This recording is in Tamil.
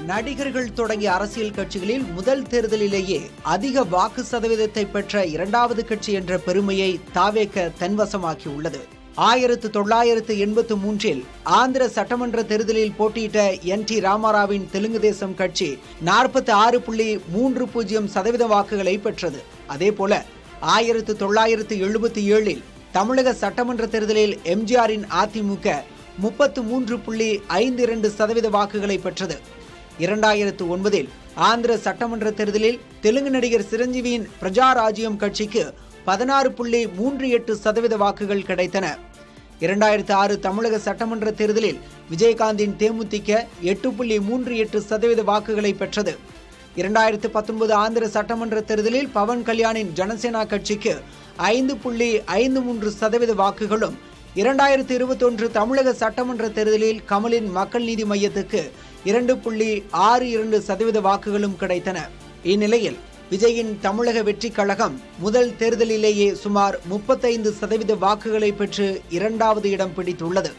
நடிகர்கள் தொடங்கிய அரசியல் கட்சிகளில் முதல் தேர்தலிலேயே அதிக வாக்கு சதவீதத்தை பெற்ற இரண்டாவது கட்சி என்ற பெருமையை தாவேக தன்வசமாக்கியுள்ளது. 1983 ஆந்திர சட்டமன்ற தேர்தலில் போட்டியிட்ட NT ராமாராவின் தெலுங்கு தேசம் கட்சி 46.30% வாக்குகளை பெற்றது. அதேபோல 1977 தமிழக சட்டமன்ற தேர்தலில் எம்ஜிஆரின் அதிமுக 33.52% வாக்குகளை பெற்றது. 2009 ஆந்திர சட்டமன்ற தேர்தலில் தெலுங்கு நடிகர் சிரஞ்சீவியின் பிரஜா ராஜ்யம் கட்சிக்கு 16.38% வாக்குகள் கிடைத்தன. 2006 தமிழக சட்டமன்ற தேர்தலில் விஜயகாந்தின் தேமுதிக 8.38% வாக்குகளை பெற்றது. 2019 ஆந்திர சட்டமன்ற தேர்தலில் பவன் கல்யாணின் ஜனசேனா கட்சிக்கு 5.53% வாக்குகளும், 2021 தமிழக சட்டமன்ற தேர்தலில் கமலின் மக்கள் நீதி மையத்துக்கு 2.62% வாக்குகளும் கிடைத்தன. இந்நிலையில் விஜயின் தமிழக வெற்றி கழகம் முதல் தேர்தலிலேயே சுமார் 35% வாக்குகளை பெற்று இரண்டாவது இடம் பிடித்துள்ளது.